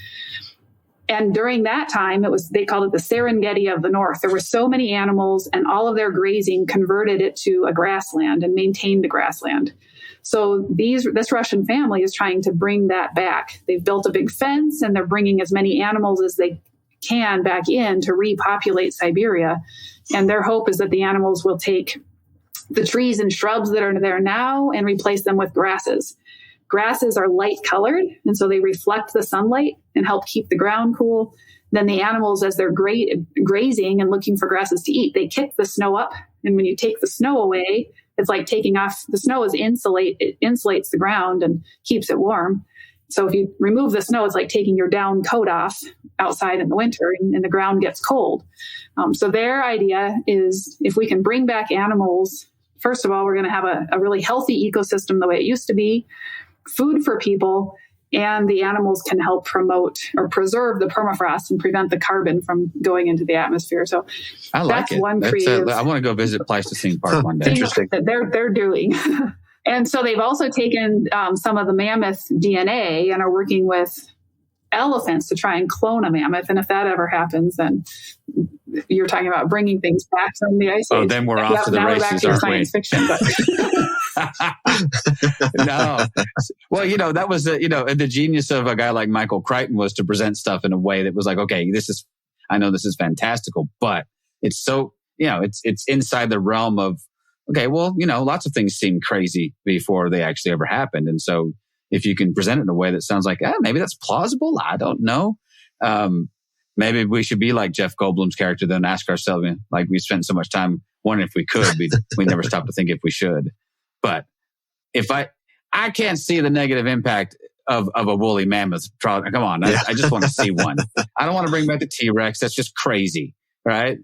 And during that time, they called it the Serengeti of the North. There were so many animals, and all of their grazing converted it to a grassland and maintained the grassland. So this Russian family is trying to bring that back. They've built a big fence, and they're bringing as many animals as they can back in to repopulate Siberia. And their hope is that the animals will take the trees and shrubs that are there now and replace them with grasses. Grasses are light colored, and so they reflect the sunlight and help keep the ground cool. Then the animals, as they're grazing and looking for grasses to eat, they kick the snow up. And when you take the snow away, it's like taking off, the snow it insulates the ground and keeps it warm. So if you remove the snow, it's like taking your down coat off outside in the winter, and the ground gets cold. So their idea is, if we can bring back animals, first of all, we're going to have a really healthy ecosystem the way it used to be, food for people, and the animals can help promote or preserve the permafrost and prevent the carbon from going into the atmosphere. So I like that's it. one creative. I want to go visit Pleistocene Park one day. Interesting. That they're doing. And so they've also taken some of the mammoth DNA and are working with elephants to try and clone a mammoth. And if that ever happens, then you're talking about bringing things back from the ice age. Oh, then we're off to the races, aren't we? Science fiction, but no. Well, that was the genius of a guy like Michael Crichton was to present stuff in a way that was like, okay, I know this is fantastical, but it's it's inside the realm of, okay, well, lots of things seem crazy before they actually ever happened. And so if you can present it in a way that sounds like, maybe that's plausible. I don't know. Maybe we should be like Jeff Goldblum's character, then ask ourselves, like we spent so much time wondering if we could, we never stopped to think if we should. But if I can't see the negative impact of a woolly mammoth. Come on. Yeah. I just want to see one. I don't want to bring back the T-Rex. That's just crazy. Right?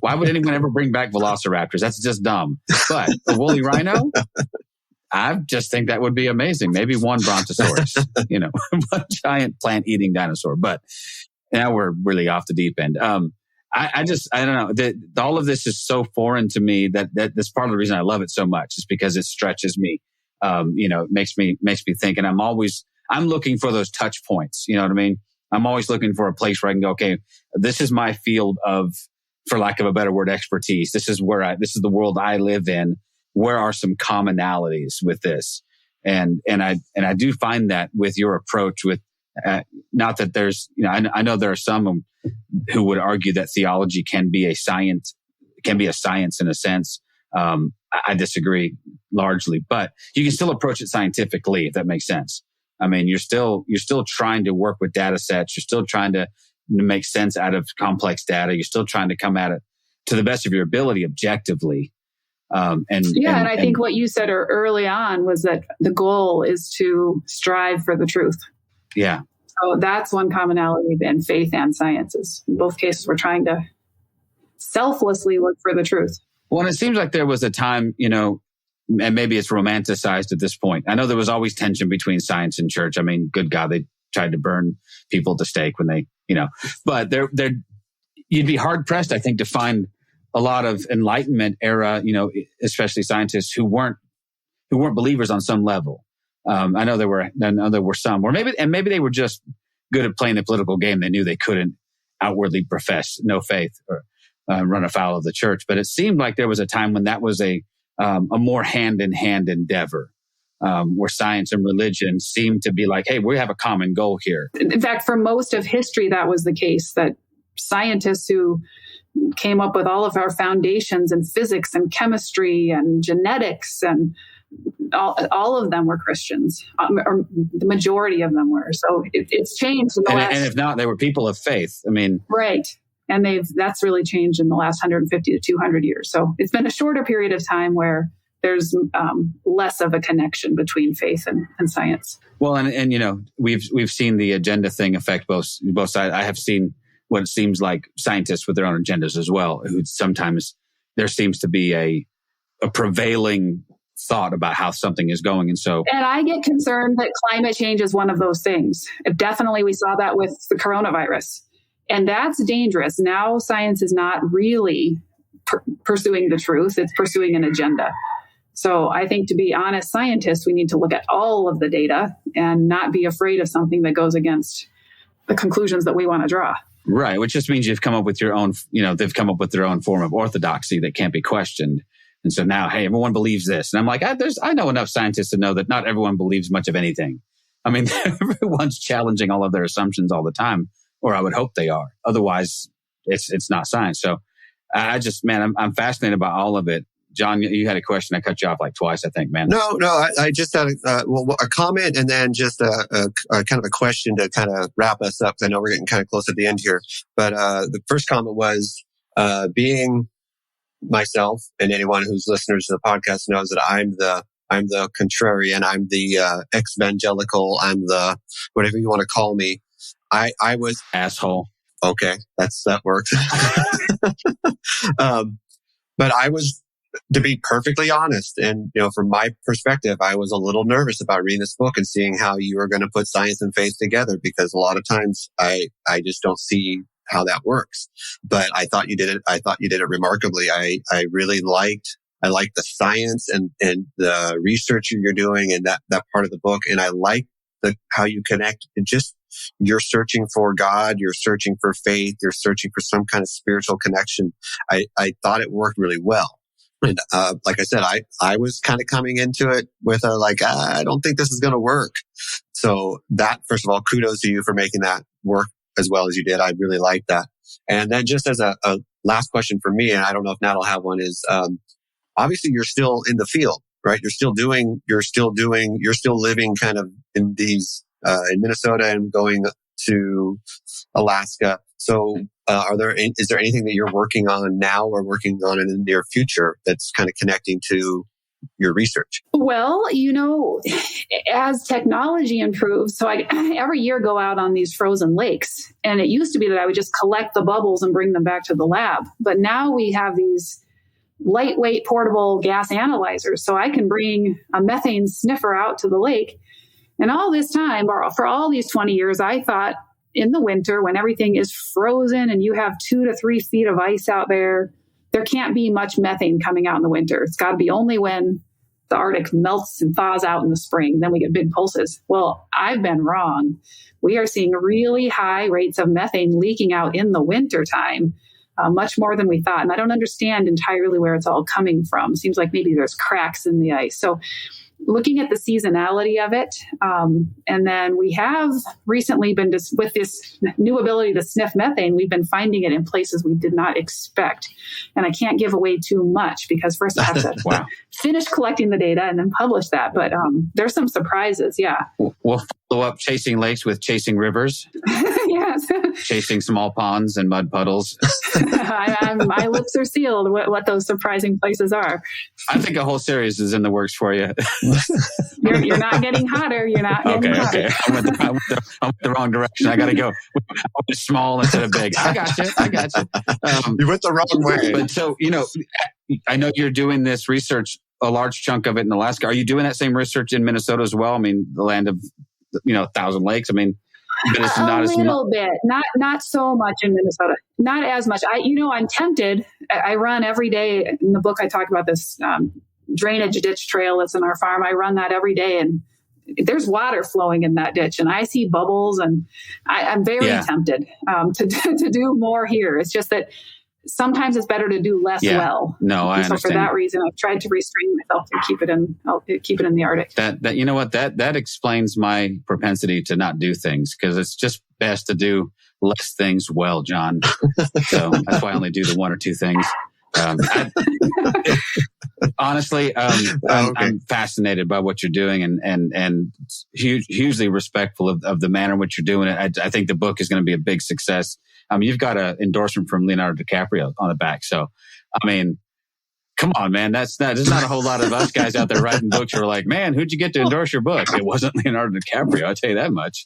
Why would anyone ever bring back velociraptors? That's just dumb. But a woolly rhino, I just think that would be amazing. Maybe one brontosaurus, one giant plant-eating dinosaur. But now we're really off the deep end. I don't know. All of this is so foreign to me that that's part of the reason I love it so much is because it stretches me. It makes me think, and I'm looking for those touch points. You know what I mean? I'm always looking for a place where I can go, okay, this is my field of, for lack of a better word, expertise. This is the world I live in. Where are some commonalities with this? And I do find that with your approach with, not that there's, I know there are some who would argue that theology can be a science in a sense. I disagree largely, but you can still approach it scientifically, if that makes sense. I mean, you're still trying to work with data sets. You're still trying to make sense out of complex data. You're still trying to come at it to the best of your ability objectively. And I think what you said early on was that the goal is to strive for the truth. Yeah. So that's one commonality in faith and sciences. In both cases, we're trying to selflessly look for the truth. Well, it seems like there was a time, and maybe it's romanticized at this point. I know there was always tension between science and church. I mean, good God, they tried to burn people at the stake when they, but you'd be hard pressed, I think, to find a lot of Enlightenment era, especially scientists who weren't believers on some level. I know there were some, or maybe they were just good at playing the political game. They knew they couldn't outwardly profess no faith or run afoul of the church. But it seemed like there was a time when that was a more hand-in-hand endeavor, where science and religion seemed to be like, hey, we have a common goal here. In fact, for most of history, that was the case, that scientists who came up with all of our foundations in physics and chemistry and genetics and all of them were Christians, or the majority of them were. So it's changed in the last... And if not, they were people of faith. I mean... Right. And that's really changed in the last 150 to 200 years. So it's been a shorter period of time where there's less of a connection between faith and science. Well, and we've seen the agenda thing affect both sides. I have seen what seems like scientists with their own agendas as well, who sometimes there seems to be a prevailing thought about how something is going. And I get concerned that climate change is one of those things. Definitely, we saw that with the coronavirus. And that's dangerous. Now science is not really pursuing the truth. It's pursuing an agenda. So I think to be honest scientists, we need to look at all of the data and not be afraid of something that goes against the conclusions that we want to draw. Right. Which just means you've come up with your own, they've come up with their on form of orthodoxy that can't be questioned. And so now, hey, everyone believes this. And I'm like, I know enough scientists to know that not everyone believes much of anything. I mean, everyone's challenging all of their assumptions all the time. Or I would hope they are. Otherwise, it's not science. So I'm fascinated by all of it. John, you had a question. I cut you off like twice, I think, man. No, I just had a comment and then just a kind of a question to kind of wrap us up. I know we're getting kind of close at the end here. But the first comment was being myself, and anyone who's listeners to the podcast knows that I'm the contrarian. I'm the ex-evangelical. I'm the whatever you want to call me. I was asshole. Okay, that works. But I was, to be perfectly honest, and from my perspective, I was a little nervous about reading this book and seeing how you were going to put science and faith together, because a lot of times I just don't see how that works. But I thought you did it. I thought you did it remarkably. I really liked the science and the research you're doing and that part of the book, and I like how you connect. You're searching for God, you're searching for faith, you're searching for some kind of spiritual connection. I thought it worked really well. And like I said, I was kind of coming into it with I don't think this is going to work. So that, first of all, kudos to you for making that work as well as you did. I really like that. And then just as a last question for me, and I don't know if Nat will have one, is obviously you're still in the field, right? You're still living kind of in these, in Minnesota and going to Alaska. So is there anything that you're working on now or working on in the near future that's kind of connecting to your research? Well, as technology improves, so I every year go out on these frozen lakes, and it used to be that I would just collect the bubbles and bring them back to the lab. But now we have these lightweight portable gas analyzers, so I can bring a methane sniffer out to the lake. And all this time, or for all these 20 years, I thought in the winter when everything is frozen and you have 2 to 3 feet of ice out there, there can't be much methane coming out in the winter. It's got to be only when the Arctic melts and thaws out in the spring. Then we get big pulses. Well, I've been wrong. We are seeing really high rates of methane leaking out in the winter time, much more than we thought. And I don't understand entirely where it's all coming from. It seems like maybe there's cracks in the ice. So looking at the seasonality of it. And then we have recently been, with this new ability to sniff methane, we've been finding it in places we did not expect. And I can't give away too much because first I have to finish collecting the data and then publish that. But there's some surprises. Yeah. We'll follow up chasing lakes with chasing rivers. Yes. Chasing small ponds and mud puddles. My lips are sealed what those surprising places are. I think a whole series is in the works for you. You're not getting hotter. You're not getting hotter. Okay. I went the wrong direction. I got to go. I went small instead of big. I got you. You went the wrong way. But so, I know you're doing this research, a large chunk of it in Alaska. Are you doing that same research in Minnesota as well? I mean, the land of, 1,000 lakes. I mean, but it's not a little bit, not so much in Minnesota, not as much. I'm tempted. I run every day. In the book, I talk about this drainage ditch trail that's in our farm. I run that every day, and there's water flowing in that ditch, and I see bubbles, and I'm very tempted to do more here. It's just that sometimes it's better to do less well. No, I understand. So for that reason, I've tried to restrain myself to keep it in the Arctic. That you know what, that explains my propensity to not do things, because it's just best to do less things well, John. So that's why I only do the 1 or 2 things. Honestly, I'm fascinated by what you're doing and hugely respectful of the manner in which you're doing it. I think the book is going to be a big success. You've got an endorsement from Leonardo DiCaprio on the back. So, I mean, come on, man. There's not a whole lot of us guys out there writing books who are like, man, who'd you get to endorse your book? It wasn't Leonardo DiCaprio. I'll tell you that much.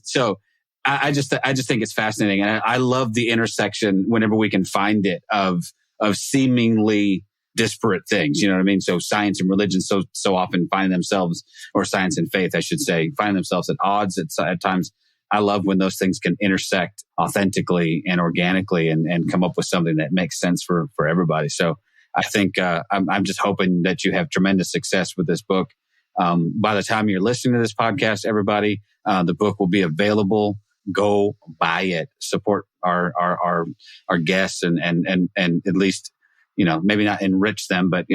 So I just think it's fascinating. And I love the intersection whenever we can find it of seemingly disparate things. You know what I mean? So science and religion so often find themselves, or science and faith, I should say, find themselves at odds at times. I love when those things can intersect authentically and organically and come up with something that makes sense for everybody. So I think I'm just hoping that you have tremendous success with this book. By the time you're listening to this podcast, everybody, the book will be available. Go buy it. Support our guests and at least, maybe not enrich them, but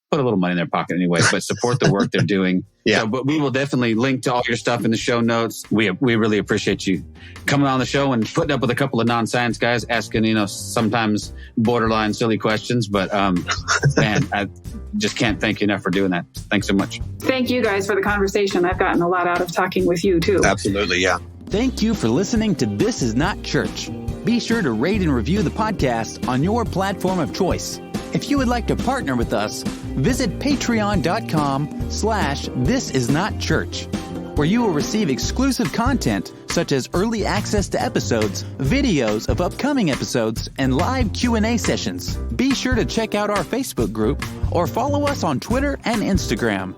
put a little money in their pocket anyway, but support the work they're doing. So, but we will definitely link to all your stuff in the show notes. We really appreciate you coming on the show and putting up with a couple of non-science guys asking, sometimes borderline silly questions. But man, I just can't thank you enough for doing that. Thanks so much. Thank you guys for the conversation. I've gotten a lot out of talking with you too. Absolutely. Yeah. Thank you for listening to This Is Not Church. Be sure to rate and review the podcast on your platform of choice. If you would like to partner with us, visit patreon.com/thisisnotchurch, where you will receive exclusive content such as early access to episodes, videos of upcoming episodes, and live Q&A sessions. Be sure to check out our Facebook group or follow us on Twitter and Instagram.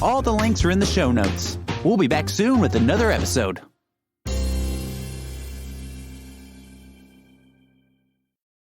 All the links are in the show notes. We'll be back soon with another episode.